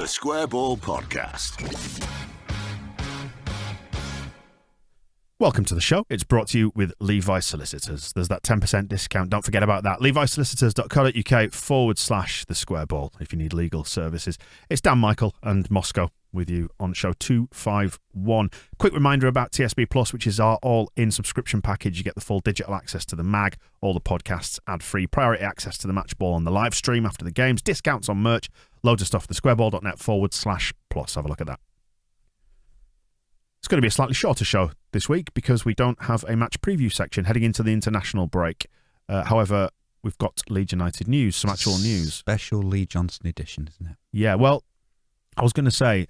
The Square Ball Podcast. Welcome to the show. It's brought to you with Levi Solicitors. There's that 10% discount. Don't forget about that. levisolicitors.co.uk/the Square Ball if you need legal services. It's Dan, Michael and Moscow with you on show 251. Quick reminder about TSB Plus, which is our all-in subscription package. You get the full digital access to the mag, all the podcasts ad-free, priority access to the match ball on the live stream after the games, discounts on merch, loads of stuff. thesquareball.net/plus. Have a look at that. It's going to be a slightly shorter show this week because we don't have a match preview section heading into the international break. However, we've got Leeds United news, some actual news. Special Lee Johnson edition, isn't it? Yeah, well, I was going to say,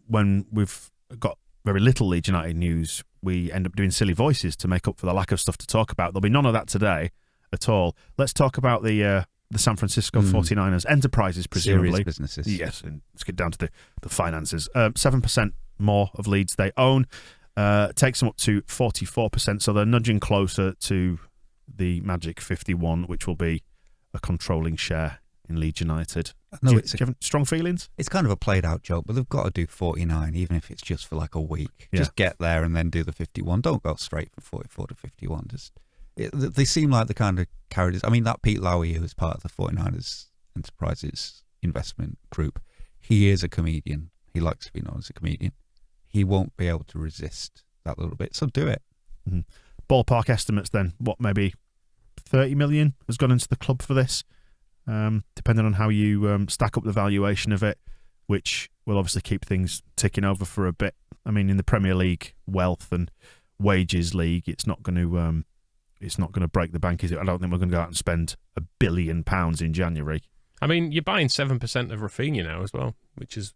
when we've got very little Leeds United news, we end up doing silly voices to make up for the lack of stuff to talk about. There'll be none of that today at all. Let's talk about the San Francisco 49ers enterprises, presumably. Serious businesses. Yes, and let's get down to the finances. 7% more of Leeds they own, takes them up to 44%, so they're nudging closer to the magic 51, which will be a controlling share in Leeds United. Do you have strong feelings? It's kind of a played out joke, but they've got to do 49, even if it's just for like a week. Yeah. Just get there and then do the 51. Don't go straight from 44 to 51. They seem like the kind of characters. I mean, that Pete Lowy, who is part of the 49ers Enterprises investment group, he is a comedian. He likes to be known as a comedian. He won't be able to resist that little bit, so do it. Mm-hmm. Ballpark estimates then, what, maybe 30 million has gone into the club for this, depending on how you stack up the valuation of it, which will obviously keep things ticking over for a bit. I mean, in the Premier League wealth and wages league, it's not going to break the bank, is it? I don't think we're going to go out and spend £1 billion in January. I mean, you're buying 7% of Rafinha now as well, which is,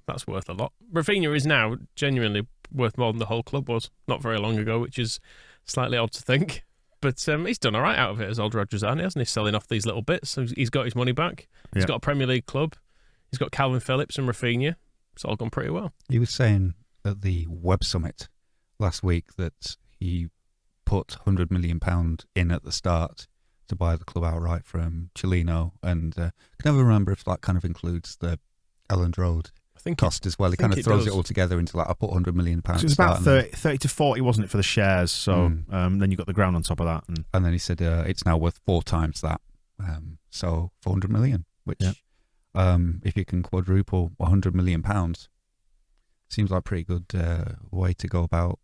that's worth a lot. Rafinha is now genuinely worth more than the whole club was not very long ago, which is slightly odd to think. But he's done all right out of it as old Rodgers-Arni, hasn't he? Selling off these little bits. So he's got his money back. He's got a Premier League club. He's got Calvin Phillips and Rafinha. It's all gone pretty well. He was saying at the Web Summit last week that he put £100 million in at the start to buy the club outright from Chileno. And I can never remember if that kind of includes the Elland Road cost as well. He kind of throws it all together into like, I put £100 million. So it was about 30 to 40, wasn't it, for the shares? So then you got the ground on top of that. And then he said it's now worth 4 times that. So £400 million, which if you can quadruple £100 million, seems like a pretty good way to go about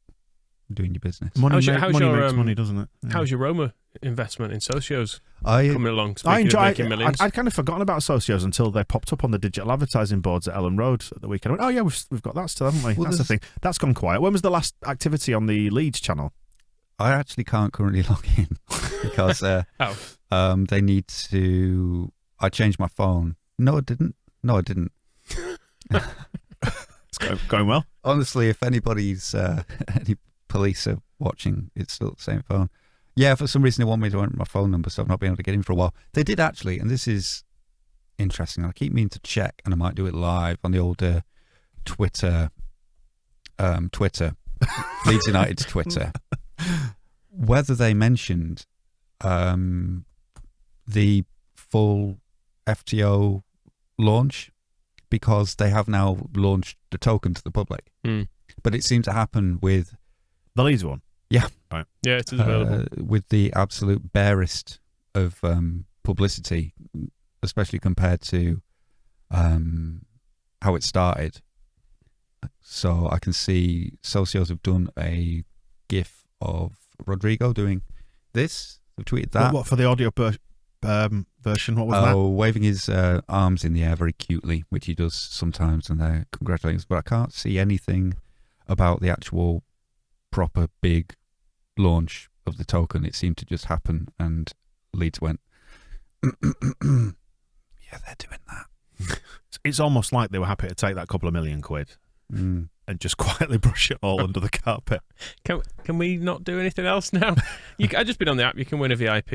doing your business. Money makes money, doesn't it? Yeah. How's your Roma investment in Socios coming along? I'd kind of forgotten about Socios until they popped up on the digital advertising boards at Elland Road at the weekend. I went, oh yeah, we've got that still, haven't we? Well, that's the thing. That's gone quiet. When was the last activity on the Leeds channel? I actually can't currently log in because they need to. I changed my phone. No, I didn't. It's going well. Honestly, if anybody's any police are watching, it's still the same phone. Yeah, for some reason they want me to enter my phone number, so I've not been able to get in for a while. They did actually, and this is interesting. I keep meaning to check, and I might do it live on the old Twitter, Leeds United's Twitter, whether they mentioned the full FTO launch, because they have now launched the token to the public. But it seemed to happen with the Leeds one. Yeah. Right. Yeah, it is available. With the absolute barest of publicity, especially compared to how it started. So I can see Socios have done a GIF of Rodrigo doing this. They've tweeted that. What for the audio version? What was that? Waving his arms in the air very cutely, which he does sometimes, and they're congratulating us. But I can't see anything about the actual proper big launch of the token. It seemed to just happen, and Leeds went, yeah, they're doing that. It's almost like they were happy to take that couple of £1 million and just quietly brush it all under the carpet. Can we not do anything else now? I've just been on the app. You can win a VIP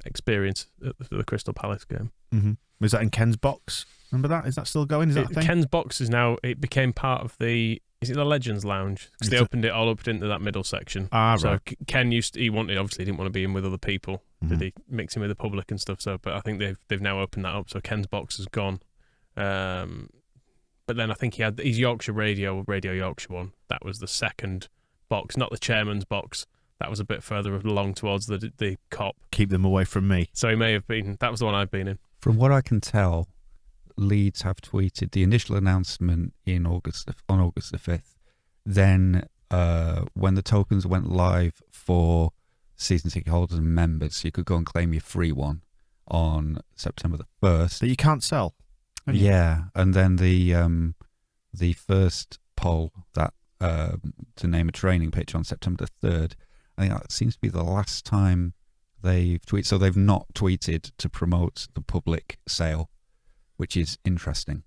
experience at the Crystal Palace game. Mm-hmm. Was that in Ken's box? Remember that? Is that still going? Is that a thing? Ken's box is now, it became part of the, is it the Legends Lounge? Because they opened it all up into that middle section. So right. Ken he didn't want to be in with other people. Did he mix in with the public and stuff? So, but I think they've now opened that up. So Ken's box is gone, But then I think he had his Yorkshire Radio Yorkshire one. That was the second box, not the chairman's box. That was a bit further along towards the cop. Keep them away from me. So he may have been. That was the one I've been in. From what I can tell, Leeds have tweeted the initial announcement on August the 5th. Then when the tokens went live for season ticket holders and members, you could go and claim your free one on September the 1st. That you can't sell. Yeah, and then the first poll that to name a training pitch on September the 3rd, I think that seems to be the last time they've tweeted. So they've not tweeted to promote the public sale, which is interesting.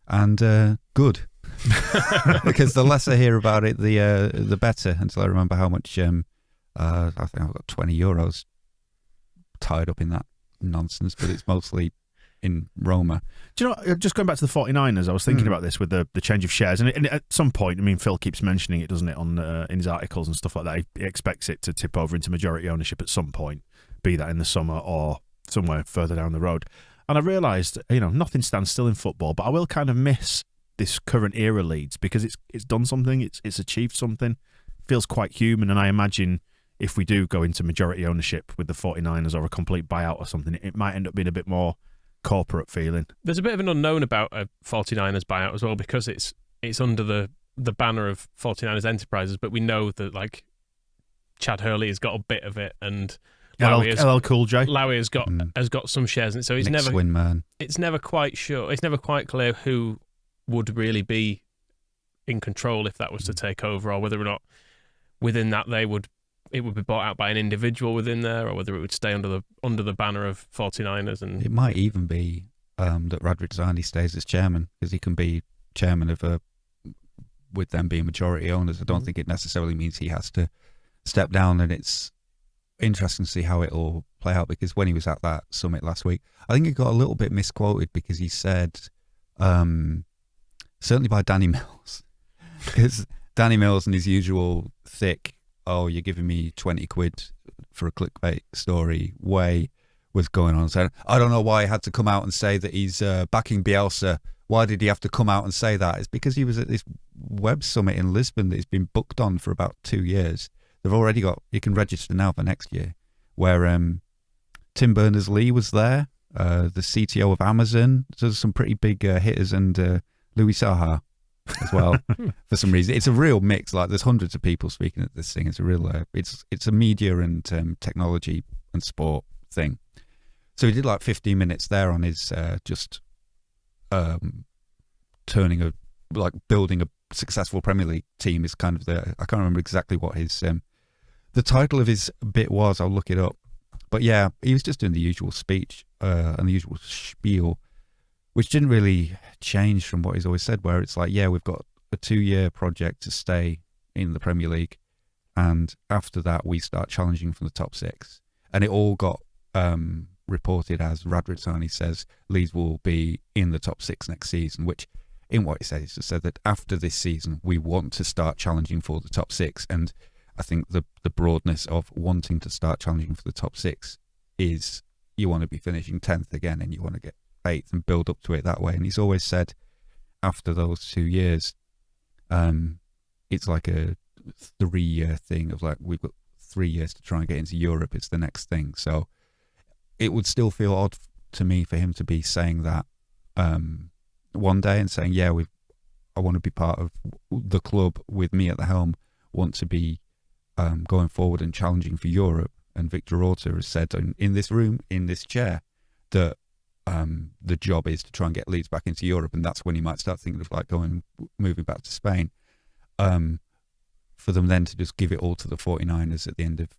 And good. Because the less I hear about it, the better, until I remember how much, I think I've got €20 tied up in that nonsense, but it's mostly in Roma. Do you know, just going back to the 49ers, I was thinking about this with the change of shares, and at some point, I mean, Phil keeps mentioning it, doesn't it, on in his articles and stuff like that. He expects it to tip over into majority ownership at some point, be that in the summer or somewhere further down the road. And I realised, nothing stands still in football, but I will kind of miss this current era Leeds because it's done something, it's achieved something, feels quite human, and I imagine if we do go into majority ownership with the 49ers or a complete buyout or something, it might end up being a bit more corporate feeling. There's a bit of an unknown about a 49ers buyout as well because it's under the banner of 49ers Enterprises, but we know that like Chad Hurley has got a bit of it, and LL Cool J. Lowy has got some shares in it, so it's Nick Swinman. It's never quite sure. It's never quite clear who would really be in control if that was to take over, or whether or not within that it would be bought out by an individual within there, or whether it would stay under the banner of 49ers. And it might even be that Radrizzani stays as chairman, because he can be chairman of with them being majority owners. I don't think it necessarily means he has to step down, and it's interesting to see how it will play out, because when he was at that summit last week, I think he got a little bit misquoted because he said, certainly by Danny Mills, because Danny Mills in his usual thick, oh, you're giving me 20 quid for a clickbait story way was going on. So I don't know why he had to come out and say that he's backing Bielsa. Why did he have to come out and say that? It's because he was at this web summit in Lisbon that he's been booked on for about 2 years. They've already got, you can register now for next year, where Tim Berners-Lee was there, the CTO of Amazon. So there's some pretty big hitters, and Louis Saha as well. For some reason, it's a real mix. Like there's hundreds of people speaking at this thing. It's a real, it's a media and technology and sport thing. So he did like 15 minutes there on his building a successful Premier League team is kind of I can't remember exactly what his the title of his bit was. I'll look it up. But yeah, he was just doing the usual speech and the usual spiel, which didn't really change from what he's always said, where it's like, yeah, we've got a 2-year project to stay in the Premier League, and after that we start challenging from the top 6. And it all got reported as Radrizzani says Leeds will be in the top 6 next season, which in what he said, he just said that after this season we want to start challenging for the top 6. And I think the broadness of wanting to start challenging for the top 6 is you want to be finishing 10th again, and you want to get 8th and build up to it that way. And he's always said after those 2 years, it's like a 3-year thing of like, we've got 3 years to try and get into Europe. It's the next thing. So it would still feel odd to me for him to be saying that one day and saying, yeah, I want to be part of the club with me at the helm, want to be going forward and challenging for Europe. And Victor Orta has said in this room, in this chair, that the job is to try and get Leeds back into Europe, and that's when he might start thinking of like moving back to Spain. For them then to just give it all to the 49ers at the end of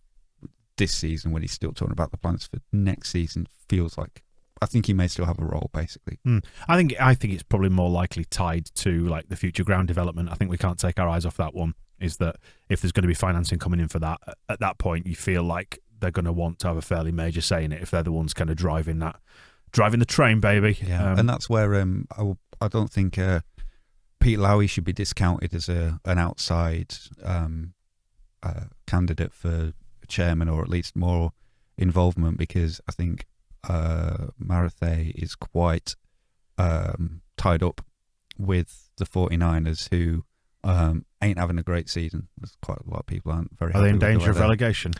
this season, when he's still talking about the plans for next season, feels like, I think he may still have a role, basically. I think it's probably more likely tied to like the future ground development. I think we can't take our eyes off that one. Is that if there's going to be financing coming in for that, at that point you feel like they're going to want to have a fairly major say in it if they're the ones kind of driving the train, baby. Yeah, and that's where I don't think Pete Lowy should be discounted as an outside candidate for chairman, or at least more involvement, because I think Marathe is quite tied up with the 49ers, who ain't having a great season. There's quite a lot of people aren't very happy. Are they in with the danger way of they're- relegation?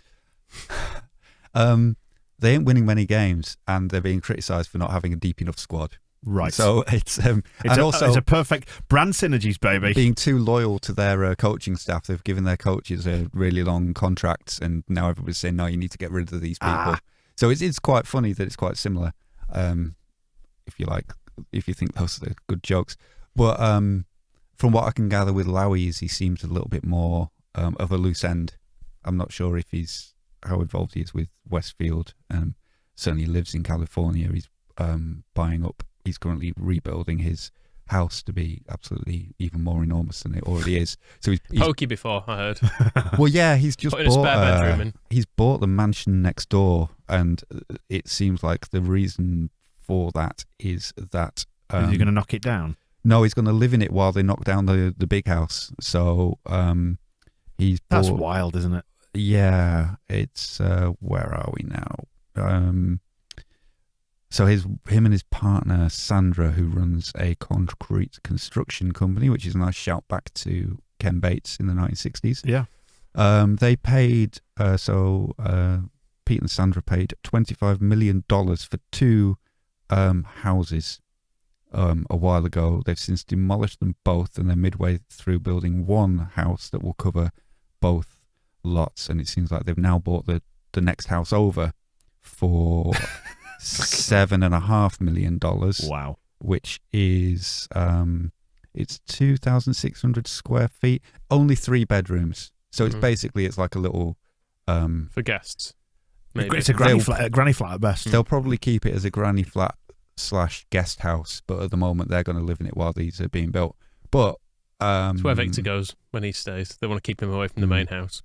They ain't winning many games, and they're being criticised for not having a deep enough squad. Right. So it's it's a perfect brand synergies, baby. being too loyal to their coaching staff. They've given their coaches really long contracts, and now everybody's saying, no, you need to get rid of these people. So it's quite funny that it's quite similar, if you think those are good jokes. But from what I can gather with Lowy, he seems a little bit more of a loose end. I'm not sure if how involved he is with Westfield. Certainly lives in California. He's buying up. He's currently rebuilding his house to be absolutely even more enormous than it already is. So he's Pokey before, I heard. well, yeah, he's just Putting a spare bedroom in. He's bought the mansion next door, and it seems like the reason for that is that Is he going to knock it down? no, he's going to live in it while they knock down the big house. So That's bought, wild, isn't it? yeah, it's where are we now? So him and his partner Sandra, who runs a concrete construction company, which is a nice shout back to Ken Bates in the 1960s. Yeah. They paid Pete and Sandra paid $25 million for two houses a while ago. They've since demolished them both, and they're midway through building one house that will cover both lots. And it seems like they've now bought the next house over for $7.5 million. Wow. Which is it's 2,600 square feet, only 3 bedrooms. So it's basically it's like a little For guests. Maybe. It's a granny flat at best. They'll probably keep it as a granny flat / guest house, but at the moment they're going to live in it while these are being built. But It's where Victor goes when he stays. They want to keep him away from the main house.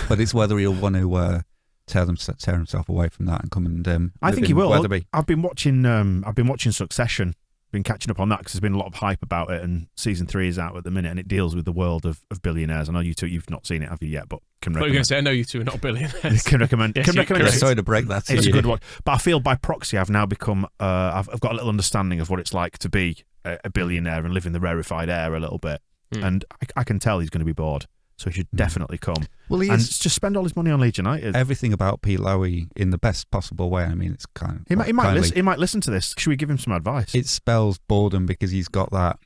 but it's whether he'll want to tear himself away from that and come and I live think he in will. Wetherby. I've been watching Succession. Been catching up on that because there's been a lot of hype about it, and season 3 is out at the minute, and it deals with the world of billionaires. I know you've not seen it, have you yet? But can I thought you were going to recommend. say, I know you two are not billionaires. Can recommend. Yes, Can you- recommend. correct. it. Sorry to break that to It's a you. good watch, but I feel by proxy I've now become I've got a little understanding of what it's like to be a billionaire and live in the rarefied air a little bit, and I can tell he's going to be bored, so he should definitely come Well, he and is just spend all his money on Leeds United. everything about Pete Lowy in the best possible way. I mean, it's kind of He might kindly. he might listen to this. Should we give him some advice? It spells boredom because he's got that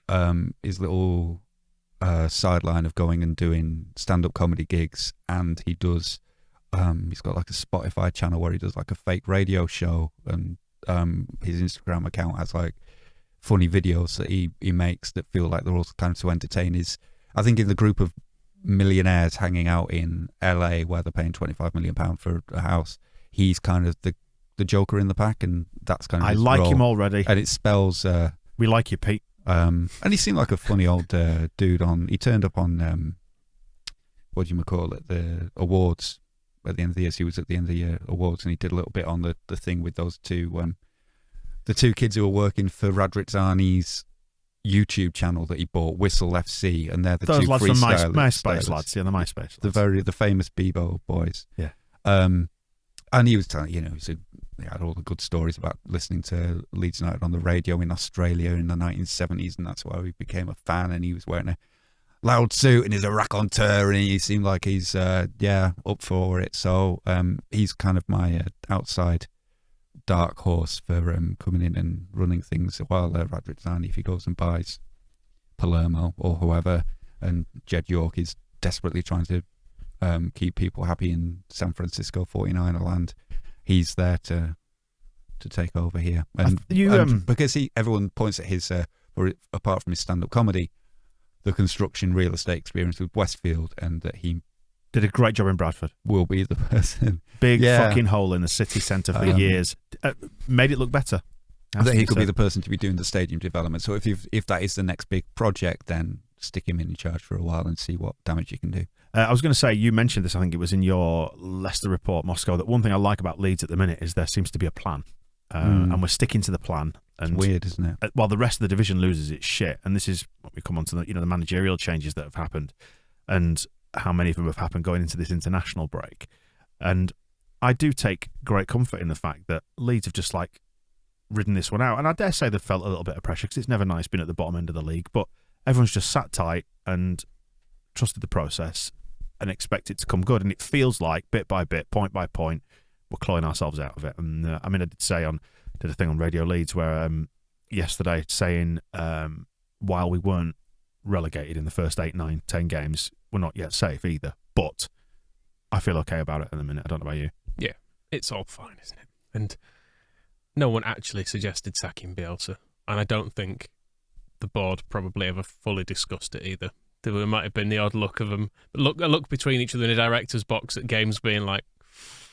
his little sideline of going and doing stand-up comedy gigs, and he does he's got like a Spotify channel where he does like a fake radio show, and his Instagram account has like funny videos that he makes that feel like they're also kind of to entertain his. I think in the group of millionaires hanging out in LA where they're paying £25 million for a house, he's kind of the joker in the pack, and that's kind of I his like role. him already. And it spells We like you, Pete. and he seemed like a funny old dude. He turned up on what do you call it, the awards at the end of the year. So he was at the end of the year awards, and he did a little bit on the thing with those two the two kids who were working for Radritzani's YouTube channel that he bought, Whistle FC, and they're the Those two lads from freestylers. MySpace lads, yeah, the MySpace lads. The famous Bebo boys. Yeah. And he was telling, he had all the good stories about listening to Leeds United on the radio in Australia in the 1970s, and that's why he became a fan. And he was wearing a loud suit and he's a raconteur, and he seemed like he's up for it. So he's kind of my outside dark horse for coming in and running things while Radrizzani, if he goes and buys Palermo or whoever, and Jed York is desperately trying to keep people happy in San Francisco 49er land, he's there to take over here. And, because everyone points at his apart from his stand-up comedy, the construction real estate experience with Westfield, and that he Did a great job in Bradford. will be the person. Big Yeah. fucking hole in the city centre for years. Made it look better. That he could be the person to be doing the stadium development. So if that is the next big project, then stick him in charge for a while and see what damage you can do. I was going to say, you mentioned this, I think it was in your Leicester report, Moscow, that one thing I like about Leeds at the minute is there seems to be a plan. And we're sticking to the plan. And It's weird, isn't it? while the rest of the division loses its shit, and this is what we come on to the managerial changes that have happened, and how many of them have happened going into this international break. And I do take great comfort in the fact that Leeds have just ridden this one out. And I dare say they've felt a little bit of pressure because it's never nice being at the bottom end of the league. But everyone's just sat tight and trusted the process and expect it to come good. And it feels like bit by bit, point by point, we're clawing ourselves out of it. And I did a thing on Radio Leeds where yesterday saying while we weren't relegated in the first 8, 9, 10 games, we're not yet safe either. But I feel okay about it at the minute. I don't know about you. Yeah, it's all fine, isn't it? And no one actually suggested sacking Bielsa. And I don't think the board probably ever fully discussed it either. There might have been the odd look of them, a look between each other in a director's box at games, being like,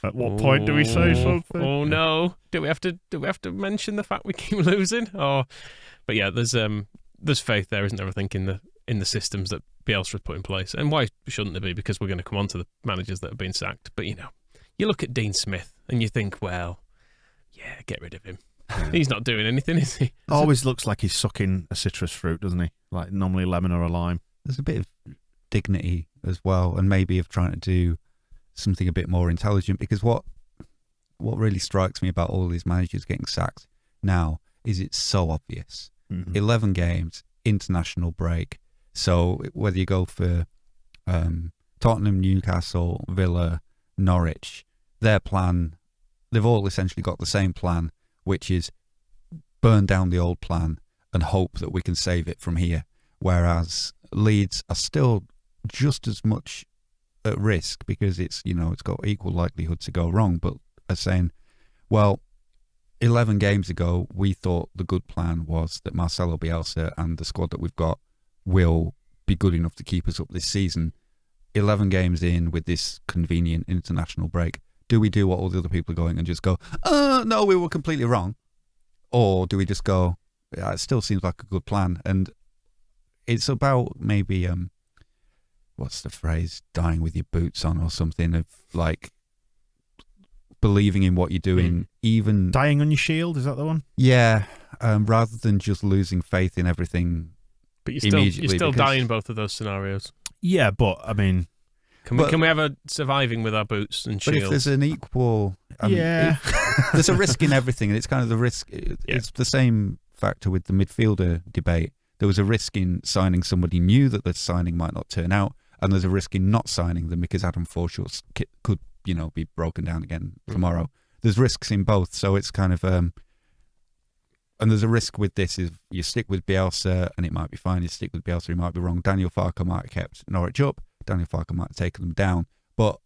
"At what point do we say something? Oh no! Do we have to mention the fact we keep losing?" But yeah, there's faith there, isn't there? I think in the systems that Bielsa has put in place, and why shouldn't there be? Because we're going to come on to the managers that have been sacked. But you look at Dean Smith and you think, well, yeah, get rid of him. He's not doing anything, is he? Always looks like he's sucking a citrus fruit, doesn't he? Like normally lemon or a lime. There's a bit of dignity as well, and maybe of trying to do something a bit more intelligent, because what really strikes me about all these managers getting sacked now is it's so obvious. 11 games, international break. So whether you go for Tottenham, Newcastle, Villa, Norwich, their plan, they've all essentially got the same plan, which is burn down the old plan and hope that we can save it from here. Whereas Leeds are still just as much at risk because it's got equal likelihood to go wrong, but are saying, well, 11 games ago we thought the good plan was that Marcelo Bielsa and the squad that we've got will be good enough to keep us up this season. 11 games in with this convenient international break, do we do what all the other people are going and just go, no, we were completely wrong? Or do we just go, yeah, it still seems like a good plan? And it's about maybe what's the phrase, dying with your boots on or something, of like believing in what you're doing, even dying on your shield, is that the one? Yeah, rather than just losing faith in everything. But you're still dying both of those scenarios. Yeah, but I mean, can we have a surviving with our boots and shields? But if there's an equal, there's a risk in everything, and it's kind of the risk. It's the same factor with the midfielder debate. There was a risk in signing somebody new that the signing might not turn out, and there's a risk in not signing them because Adam Forshaw could, be broken down again tomorrow. There's risks in both, so it's kind of and there's a risk with this: is you stick with Bielsa and it might be fine. You stick with Bielsa, it might be wrong. Daniel Farke might have kept Norwich up. Daniel Farke might have taken them down, but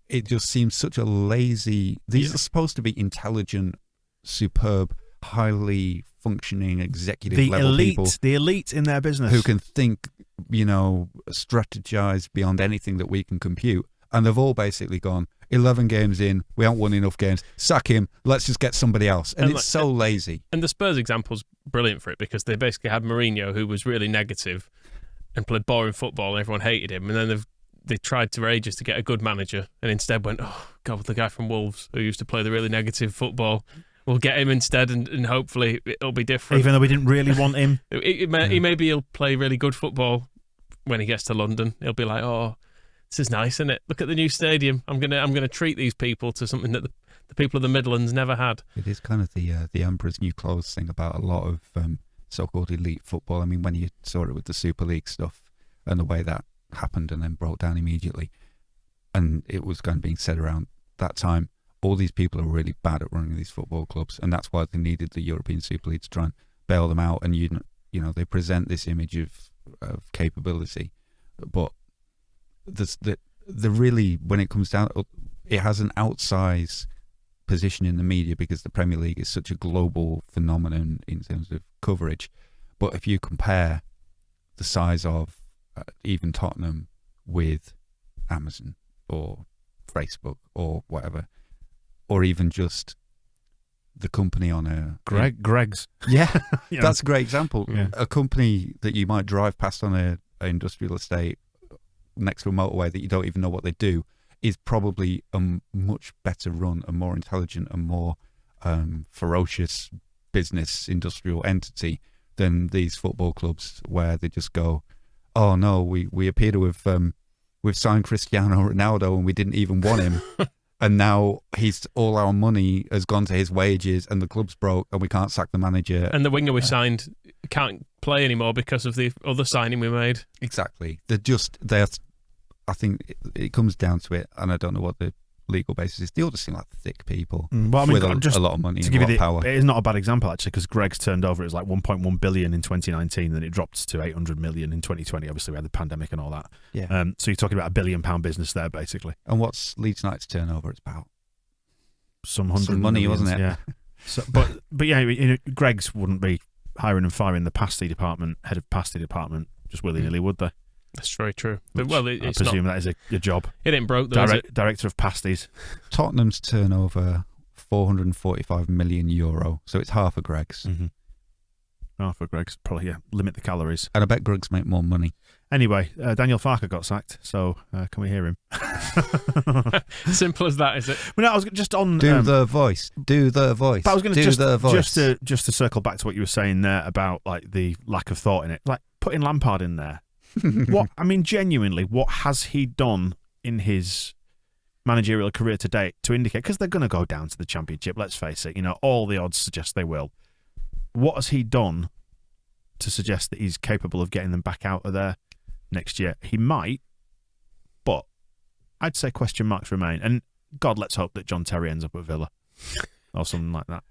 it just seems such a lazy. These are supposed to be intelligent, superb, highly functioning executive level people, the elite in their business, who can think, strategize beyond anything that we can compute. And they've all basically gone, 11 games in, we haven't won enough games, sack him, let's just get somebody else. And it's so lazy. And the Spurs example's brilliant for it, because they basically had Mourinho, who was really negative and played boring football and everyone hated him, and then they tried for ages to get a good manager and instead went, oh God, the guy from Wolves who used to play the really negative football, we'll get him instead, and hopefully it'll be different. Even though we didn't really want him. Maybe he'll play really good football when he gets to London. He'll be like, oh, this is nice, isn't it? Look at the new stadium. I'm gonna treat these people to something that the people of the Midlands never had. It is kind of the Emperor's New Clothes thing about a lot of so-called elite football. I mean, when you saw it with the Super League stuff and the way that happened and then brought down immediately, and it was kind of being said around that time, all these people are really bad at running these football clubs, and that's why they needed the European Super League to try and bail them out. And they present this image of capability, but the really, when it comes down, it has an outsized position in the media because the Premier League is such a global phenomenon in terms of coverage. But if you compare the size of even Tottenham with Amazon or Facebook or whatever, or even just the company on a Greg's. Yeah, that's a great example. Yeah. A company that you might drive past on an industrial estate next to a motorway that you don't even know what they do is probably a much better run, a more intelligent, a more ferocious business industrial entity than these football clubs where they just go, oh no, we appear to have we've signed Cristiano Ronaldo and we didn't even want him. And now all our money has gone to his wages, and the club's broke, and we can't sack the manager. And the winger we signed can't play anymore because of the other signing we made. Exactly. I think it comes down to it, and I don't know what the legal basis is. They all just seem like thick people with a lot of money and a lot of power. It is not a bad example, actually, because Greg's turned over. It was like 1.1 billion in 2019, then it dropped to 800 million in 2020. Obviously, we had the pandemic and all that. Yeah. So you're talking about £1 billion business there, basically. And what's Leeds United's turnover? It's about some money, millions, wasn't it? Yeah. So, but yeah, Greg's wouldn't be hiring and firing the pasty department, head of pasty department, just willy-nilly, would they? That's very true. Which Well, I presume that is your job. It ain't broke, though, is it? Director of pasties. Tottenham's turnover, €445 million, so it's half of Greg's. Mm-hmm. Half of Greg's, probably, yeah. Limit the calories. And I bet Greg's make more money. Anyway, Daniel Farke got sacked, so can we hear him? Simple as that, is it? Well, no, I was just on... Do the voice. But I was going to just to circle back to what you were saying there about like the lack of thought in it. Like, putting Lampard in there. Genuinely, what has he done in his managerial career to date to indicate, because they're going to go down to the Championship, let's face it, all the odds suggest they will. What has he done to suggest that he's capable of getting them back out of there next year? He might, but I'd say question marks remain. And God, let's hope that John Terry ends up at Villa or something like that.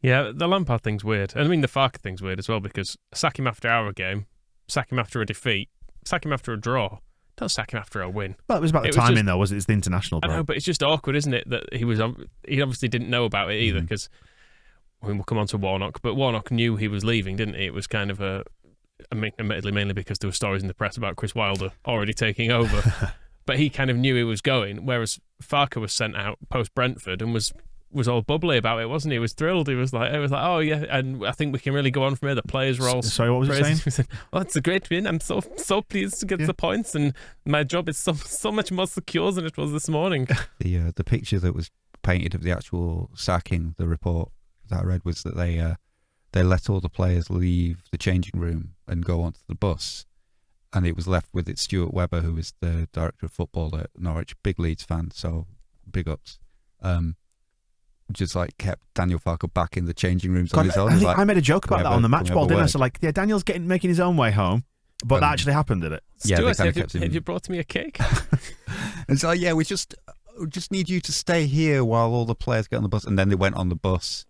Yeah, the Lampard thing's weird. I mean, the Farke thing's weird as well, because sack him after our game, sack him after a defeat, sack him after a draw. Don't sack him after a win. Well, it was about the timing, though, was it? It's the international break. I know, but it's just awkward, isn't it? That he obviously didn't know about it either, because we'll come on to Warnock, but Warnock knew he was leaving, didn't he? It was kind of admittedly mainly because there were stories in the press about Chris Wilder already taking over, but he kind of knew he was going, whereas Farke was sent out post Brentford and was all bubbly about it, wasn't he? He was thrilled. He was like, oh yeah, and I think we can really go on from here. The players were all sorry, what was he saying? He said, oh, it's a great win. I'm so pleased to get the points, and my job is so much more secure than it was this morning. The picture that was painted of the actual sacking, the report that I read, was that they let all the players leave the changing room and go onto the bus, and it was left with Stuart Webber, who is the director of football at Norwich, big Leeds fan, so big ups. Just like kept Daniel Farke back in the changing rooms on his own. I made a joke about that on the match ball, didn't I? So like, yeah, Daniel's making his own way home, but that actually happened, did it? Yeah, Stuart, have you brought me a cake? And so yeah, we just need you to stay here while all the players get on the bus. And then they went on the bus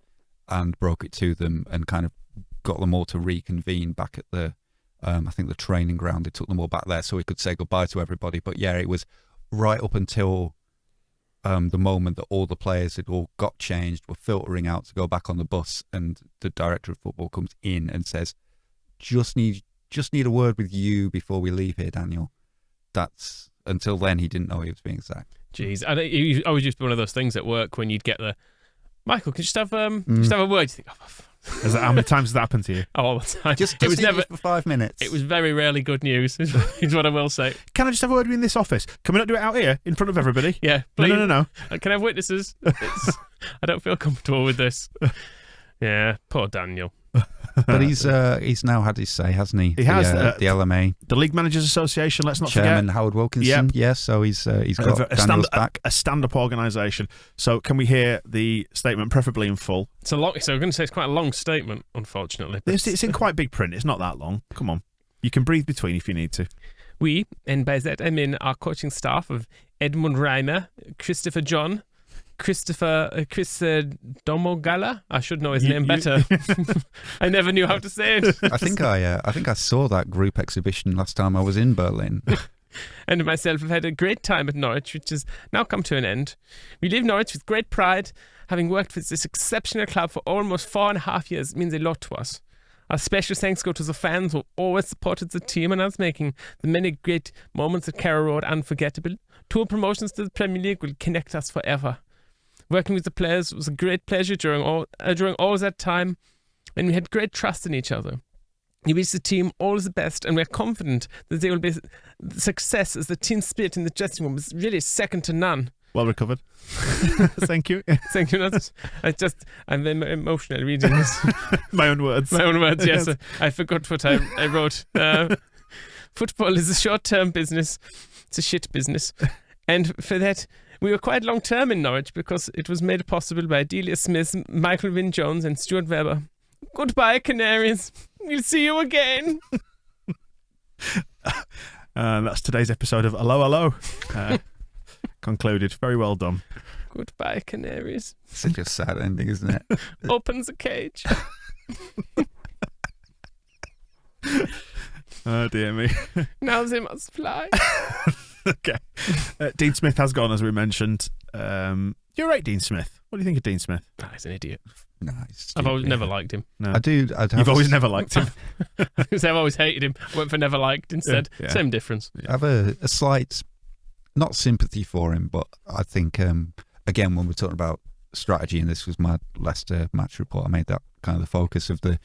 and broke it to them and kind of got them all to reconvene back at the I think the training ground. They took them all back there so he could say goodbye to everybody. But yeah, it was right up until the moment that all the players had all got changed, were filtering out to go back on the bus, and the director of football comes in and says, just need a word with you before we leave here, Daniel. That's until then he didn't know he was being sacked. Jeez, I was just one of those things at work when you'd get the Michael, can you just have a word? You think, how many times has that happened to you? All the time. It was never for 5 minutes. It was very rarely good news, is what I will say. Can I just have a word with you in this office? Can we not do it out here in front of everybody? Yeah. Please. No. Can I have witnesses? I don't feel comfortable with this. Yeah, poor Daniel. But he's now had his say, hasn't he? He has. The LMA. The League Managers Association, let's not Chairman forget. Howard Wilkinson. Yep. Yes, so he's got Daniel's back. A stand-up organisation. So can we hear the statement, preferably in full? So I'm going to say it's quite a long statement, unfortunately. It's in quite big print. It's not that long. Come on. You can breathe between if you need to. We, and by that I mean our coaching staff of Edmund Reimer, Christopher John, Chris Domogala. I should know his name better. I never knew how to say it. I think I saw that group exhibition last time I was in Berlin. And myself have had a great time at Norwich, which has now come to an end. We leave Norwich with great pride, having worked with this exceptional club for almost 4.5 years. It means a lot to us. Our special thanks go to the fans who always supported the team and us, making the many great moments at Carrow Road unforgettable. 2 promotions to the Premier League will connect us forever. Working with the players was a great pleasure during all that time, and we had great trust in each other. We wish the team all the best, and we're confident that they will be success, as the team spirit in the dressing room is really second to none. Well recovered. Thank you. Thank you. I'm emotional reading this. My own words. Yes. I forgot what I wrote. Football is a short-term business. It's a shit business. And for that, We were quite long-term in Norwich because it was made possible by Delia Smith, Michael Wynne-Jones and Stuart Webber. Goodbye, Canaries. We'll see you again. That's today's episode of Hello, Hello. Concluded. Very well done. Goodbye, Canaries. Such a sad ending, isn't it? Opens the cage. Oh, dear me. Now they must fly. Okay. Dean Smith has gone, as we mentioned. You're right, Dean Smith. What do you think of Dean Smith? He's an idiot. No, I've always never liked him. No. You've always never liked him. Because I've always hated him. Went for never liked instead. Yeah. Same difference. I have a slight, not sympathy for him, but I think, again, when we're talking about strategy, and this was my Leicester match report, I made that kind of the focus of the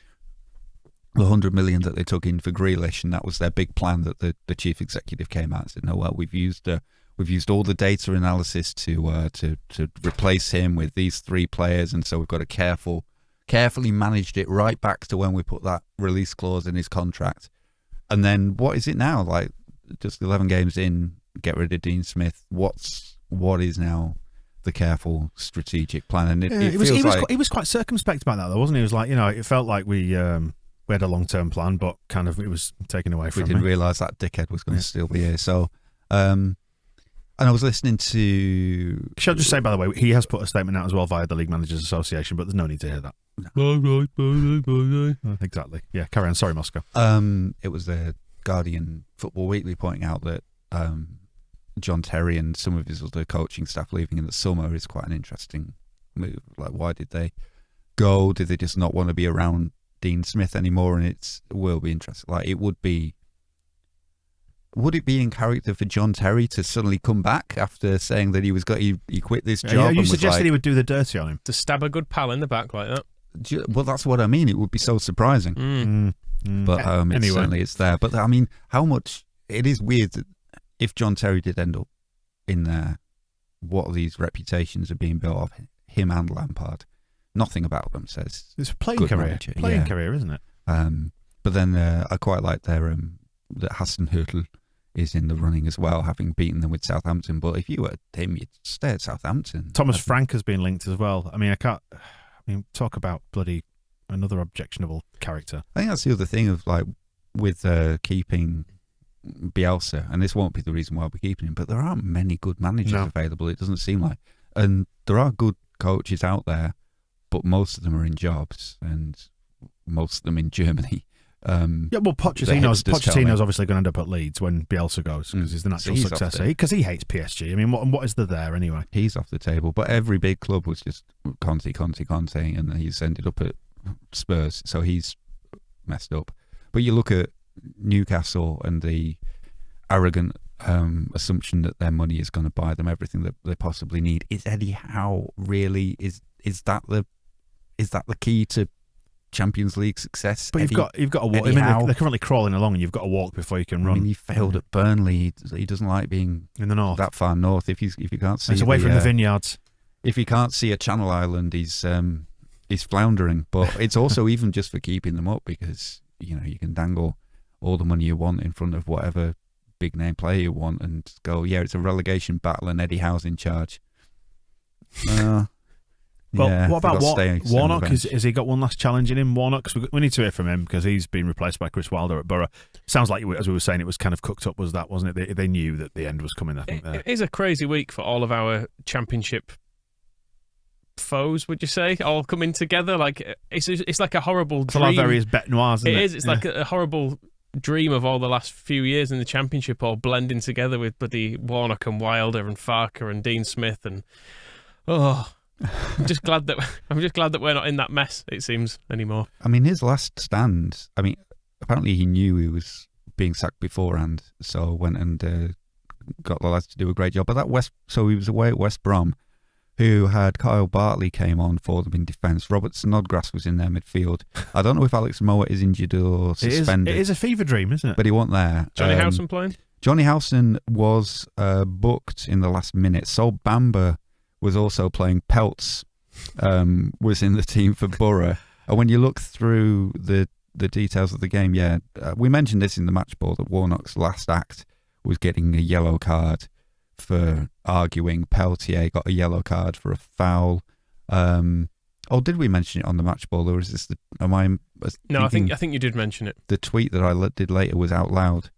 100 million that they took in for Grealish, and that was their big plan that the chief executive came out and said, no, well, we've used all the data analysis to replace him with these three players, and so we've got to carefully managed it right back to when we put that release clause in his contract. And then what is it now? Like, just 11 games in, get rid of Dean Smith. What is now the careful strategic plan? And it feels like he was quite circumspect about that, though, wasn't he? He was like, it felt like we had a long-term plan, but kind of it was taken away from we didn't realise that dickhead was going to still be here. So, and I was listening to... Should I just say, by the way, he has put a statement out as well via the League Managers Association, but there's no need to hear that. Exactly. Yeah, carry on. Sorry, Moscow. It was the Guardian Football Weekly pointing out that John Terry and some of his other coaching staff leaving in the summer is quite an interesting move. Like, why did they go? Did they just not want to be around Dean Smith anymore? And it will be interesting. Like, would it be in character for John Terry to suddenly come back after saying that he quit this job? Yeah, you and suggested he would do the dirty on him. To stab a good pal in the back like that. Well, that's what I mean. It would be so surprising. But Anyway. it's there. But I mean, how much... It is weird that if John Terry did end up in there, what these reputations are being built of him and Lampard. Nothing about them says it's a playing good career. manager. Playing career, isn't it? But then I quite like their that Hassan Hürtel is in the running as well, having beaten them with Southampton. But if you were him, you'd stay at Southampton. Thomas Frank has been linked as well. I mean, talk about bloody another objectionable character. I think that's the other thing of like with keeping Bielsa, and this won't be the reason why we're keeping him, but there aren't many good managers available. It doesn't seem like, and there are good coaches out there, but most of them are in jobs, and most of them in Germany. Pochettino's obviously going to end up at Leeds when Bielsa goes because he's the natural successor. Because he hates PSG. I mean, what is there anyway? He's off the table. But every big club was just Conte, and he's ended up at Spurs, so he's messed up. But you look at Newcastle and the arrogant assumption that their money is going to buy them everything that they possibly need. Is Eddie Howe really is that the key to Champions League success? But you've got to walk. I mean, they're currently crawling along, and you've got to walk before you can run. I mean, he failed at Burnley. He doesn't like being in the north, that far north. If you can't see, it's away from the vineyards. If you can't see a Channel Island, he's floundering. But it's also even just for keeping them up, because you can dangle all the money you want in front of whatever big name player you want, and go, it's a relegation battle, and Eddie Howe's in charge. What about Warnock? Has he got one last challenge in him, Warnock? Because we need to hear from him, because he's been replaced by Chris Wilder at Borough. Sounds like, as we were saying, it was kind of cooked up, wasn't it? They knew that the end was coming, I think. It is a crazy week for all of our Championship foes, would you say, all coming together. Like it's like a horrible dream. It's a lot of various bête noirs, isn't it? It is. It's like a horrible dream of all the last few years in the Championship all blending together with bloody Warnock and Wilder and Farker and Dean Smith and I'm just glad that we're not in that mess, it seems, anymore. I mean, his last stand, apparently he knew he was being sacked beforehand, so went and got the lads to do a great job. But so he was away at West Brom, who had Kyle Bartley came on for them in defence. Robert Snodgrass was in their midfield. I don't know if Alex Mowatt is injured or suspended. It is a fever dream, isn't it? But he wasn't there. Johnny Howson playing? Johnny Howson was booked in the last minute. Sol Bamba was also playing. Peltz was in the team for Borough. And when you look through the details of the game, we mentioned this in the match ball, that Warnock's last act was getting a yellow card for arguing. Peltier got a yellow card for a foul. Did we mention it on the match ball, or is this No, I think you did mention it. The tweet that I did later was out loud.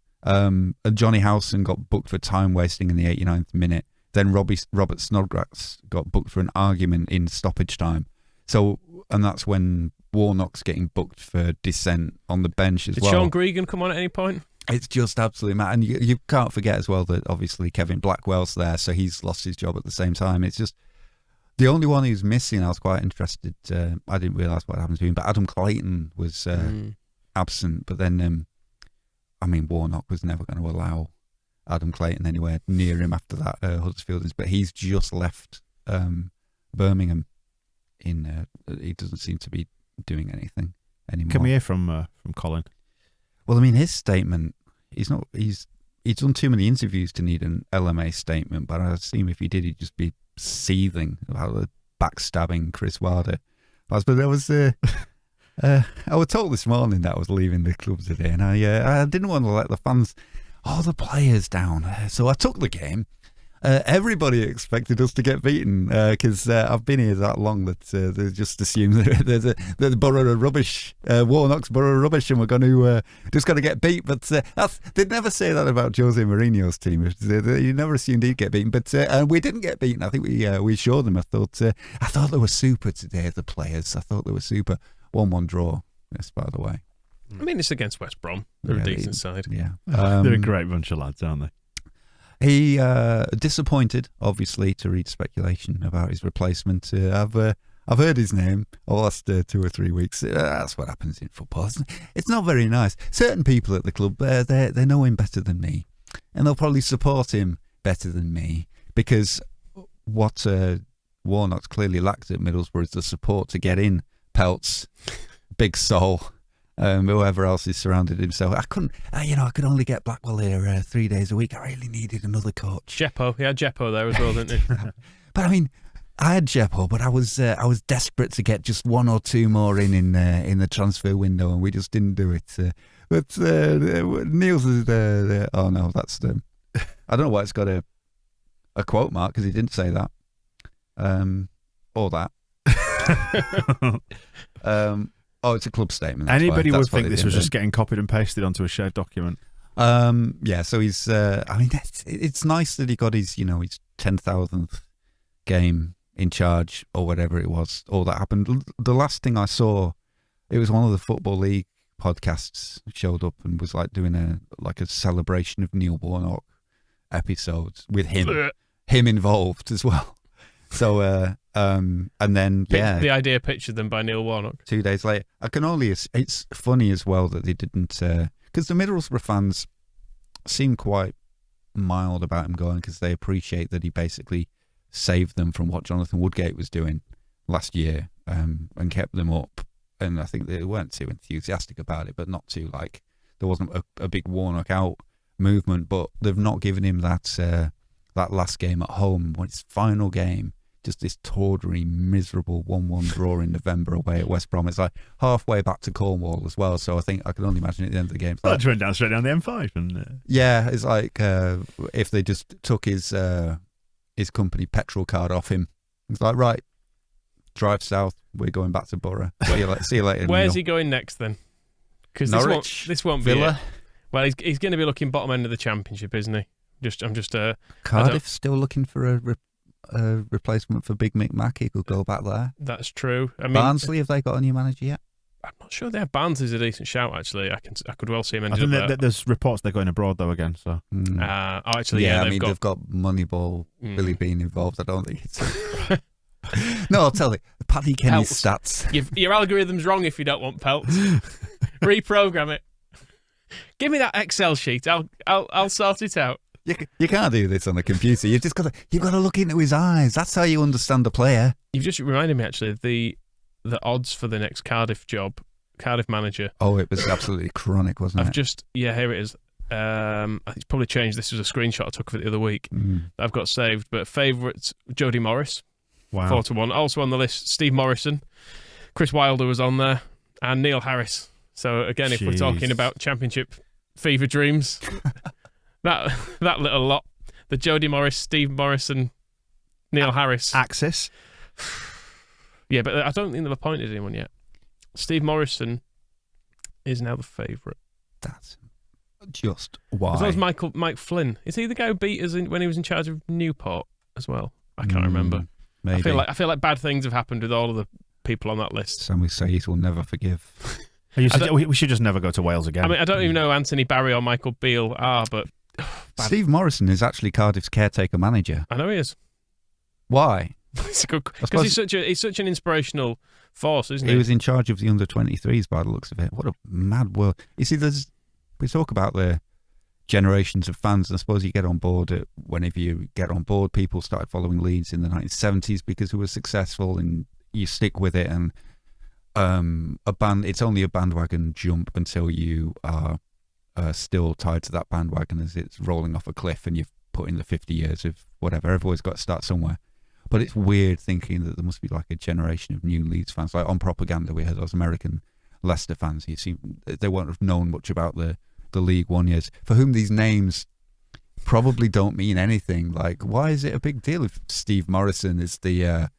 Johnny Howson got booked for time wasting in the 89th minute. Then Robert Snodgrass got booked for an argument in stoppage time. So, and that's when Warnock's getting booked for dissent on the bench as well. Did Sean Gregan come on at any point? It's just absolutely mad. And you can't forget as well that obviously Kevin Blackwell's there, so he's lost his job at the same time. It's just the only one who's missing. I was quite interested. I didn't realise what happened to him, but Adam Clayton was absent. But then, Warnock was never going to allow Adam Clayton anywhere near him after that Huddersfield. But he's just left Birmingham. He doesn't seem to be doing anything anymore. Can we hear from Colin? Well, his statement, he's done too many interviews to need an LMA statement, but I assume if he did, he'd just be seething about backstabbing Chris Wilder. But there was I was told this morning that I was leaving the club today, and I didn't want to let the fans, the players down. So I took the game. Everybody expected us to get beaten because I've been here that long that they just assume that the borough of rubbish, Warnock's borough of rubbish, and we're going to just going to get beat. But they'd never say that about Jose Mourinho's team. You never assumed he'd get beaten, but we didn't get beaten. I think we showed them. I thought they were super today. The players, I thought they were super. 1-1 draw. Yes, by the way. It's against West Brom. They're a decent side. Yeah, they're a great bunch of lads, aren't they? He disappointed, obviously, to read speculation about his replacement. I've heard his name the last 2 or 3 weeks. That's what happens in football. It's not very nice. Certain people at the club, they know him better than me, and they'll probably support him better than me because what Warnock's clearly lacked at Middlesbrough is the support to get in. Peltz, Big Sol. Whoever else is surrounded himself. I could only get Blackwell here 3 days a week. I really needed another coach. Jeppo, he had Jeppo there as well, didn't he? But I had Jeppo, but I was desperate to get just 1 or 2 more in the transfer window, and we just didn't do it. But Niels is oh no, that's I don't know why it's got a quote mark because he didn't say that, or that. It's a club statement. Anybody would think this was just getting copied and pasted onto a shared document. So he's. It's nice that he got his 10,000th game in charge or whatever it was. All that happened. The last thing I saw, it was one of the Football League podcasts showed up and was like doing a celebration of Neil Warnock episodes with him involved as well. So and then the idea pictured them by Neil Warnock 2 days later. It's funny as well that they didn't because the Middlesbrough fans seem quite mild about him going because they appreciate that he basically saved them from what Jonathan Woodgate was doing last year and kept them up. And I think they weren't too enthusiastic about it, but not too there wasn't a big Warnock out movement. But they've not given him that last game at home, when his final game. Just this tawdry, miserable 1-1 draw in November away at West Brom. It's like halfway back to Cornwall as well. So I think I can only imagine at the end of the game. Well, it went straight down the M5. And yeah, it's like if they just took his company petrol card off him. It's like, right, drive south. We're going back to Borough. See you later. Where's he going next then? Because this won't be Villa. Well, he's going to be looking bottom end of the Championship, isn't he? Cardiff still looking for a replacement for Big Mick Mackey. Could go back there. That's true. Barnsley, have they got a new manager yet? I'm not sure. Barnsley's a decent shout, actually. I could well see him ending up there. There's reports they're going abroad though again. So they've got Moneyball Billy Bean involved. I don't think it's. No, I'll tell you. Paddy Kenny's stats. Your algorithm's wrong if you don't want Peltz. Reprogram it. Give me that Excel sheet. I'll sort it out. You can't do this on a computer. You've got to look into his eyes. That's how you understand the player. You've just reminded me actually of the odds for the next Cardiff manager. Oh, it was absolutely chronic, wasn't it? Here it is. I think it's probably changed. This was a screenshot I took of it the other week. I've got saved. But favourites, Jody Morris, 4-1. Also on the list, Steve Morrison, Chris Wilder was on there, and Neil Harris. So again, if we're talking about Championship fever dreams. That little lot. The Jody Morris, Steve Morrison, Neil Harris axis. Yeah, but I don't think they've appointed anyone yet. Steve Morrison is now the favourite. That's just why. As well as Mike Flynn. Is he the guy who beat us when he was in charge of Newport as well? I can't remember. Maybe. I feel like bad things have happened with all of the people on that list. Some Says will never forgive. We should just never go to Wales again. I mean, I don't even know who Anthony Barry or Michael Beale are, but Steve Morrison is actually Cardiff's caretaker manager. I know he is. Why? Because he's such an inspirational force, isn't he? He was in charge of the under-23s by the looks of it. What a mad world. You see, we talk about the generations of fans, and I suppose you get on board whenever you get on board. People started following Leeds in the 1970s because we were successful, and you stick with it. And it's only a bandwagon jump until you are still tied to that bandwagon as it's rolling off a cliff, and you've put in the 50 years of whatever. Everybody's got to start somewhere. But it's weird thinking that there must be like a generation of new Leeds fans. Like on Propaganda, we had those American Leicester fans. They won't have known much about the League One years, for whom these names probably don't mean anything. Like, why is it a big deal if Steve Morrison is the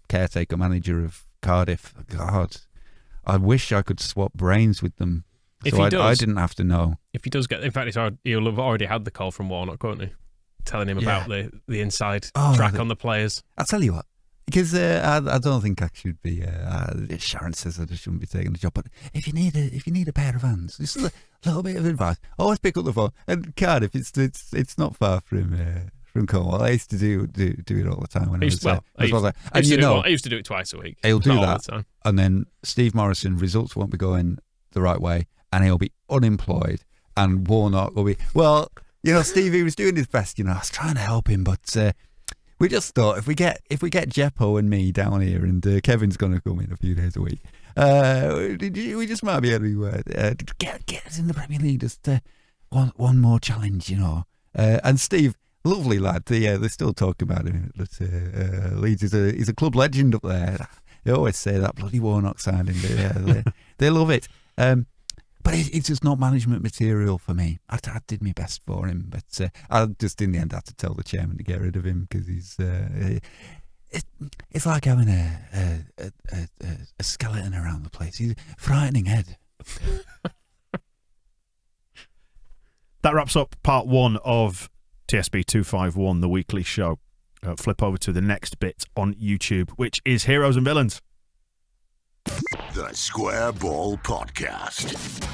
caretaker manager of Cardiff? God, I wish I could swap brains with them. I didn't have to know. If he does get, in fact, he'll have already had the call from Warnock, won't he? Telling him about the inside track on the players. I'll tell you what, because I don't think I should be. Sharon says I shouldn't be taking the job, but if you need a pair of hands, just a little bit of advice, always pick up the phone. And Cardiff, it's not far from Cornwall. I used to do it all the time when I was there. I used to do it twice a week. He'll do that, and then Steve Morrison, results won't be going the right way, and he'll be unemployed, and Warnock will be, well, Steve, he was doing his best. I was trying to help him, but we just thought if we get Jeppo and me down here, and Kevin's going to come in a few days a week, we just might be able to get us in the Premier League. Just one more challenge, And Steve, lovely lad. They still talk about him. Leeds he's a club legend up there. They always say that bloody Warnock signing. They love it. But it's just not management material for me. I did my best for him, but I just in the end had to tell the chairman to get rid of him because he's. It's like having a skeleton around the place. He's a frightening head. That wraps up part one of TSB 251, the weekly show. Flip over to the next bit on YouTube, which is Heroes and Villains. The Square Ball Podcast.